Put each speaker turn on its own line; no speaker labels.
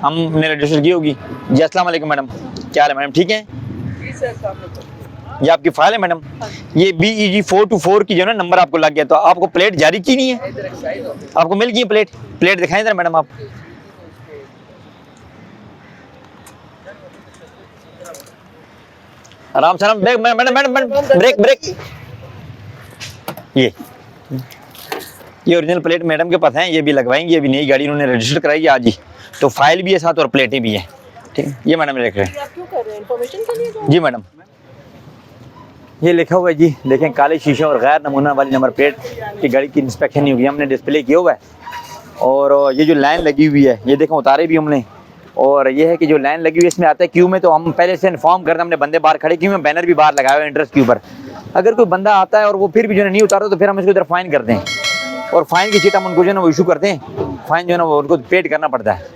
हमने रजिस्टर की होगी। जी अस्सलाम वालेकुम मैडम, क्या हाल है मैडम, ठीक है? ये आपकी फाइल है मैडम। ये BEG 424 की जो है ना नंबर आपको लग गया, तो आपको प्लेट जारी की नहीं है? आपको मिल गई प्लेट? प्लेट दिखाएं जरा मैडम आप। आराम से आराम, break madam madam madam break break. ये ओरिजिनल प्लेट मैडम के पास है, ये भी लगवाएंगी, अभी नई गाड़ी उन्होंने रजिस्टर कराई है आज ही, तो फाइल भी है साथ और प्लेटें भी हैं। ठीक है, ये मैडम देख रहे हैं।
आप क्यों कर रहे हैं, इन्फॉर्मेशन के लिए?
जी मैडम, ये लिखा हुआ है जी, देखें काले शीशे और गैर नमूना वाली नंबर प्लेट की गाड़ी की इंस्पेक्शन नहीं हुई, हमने डिस्प्ले किया हुआ है। और ये जो लाइन लगी हुई है ये देखें उतारे भी हमने, और ये है कि जो लाइन लगी हुई है इसमें आता है क्यू में, तो हम पहले से इन्फॉर्म करते हैं, हमने बंदे बाहर खड़े किए हुए, बैनर भी बाहर लगाया हुआ है एंट्रेंस के ऊपर। अगर कोई बंदा आता है और वो फिर भी जो है नहीं उतारता, तो फिर हम इसको इधर फाइन करते हैं, और फाइन की चीट हम उनको जो है ना वो इशू करते हैं, फाइन जो है ना वो उनको पेड करना पड़ता है।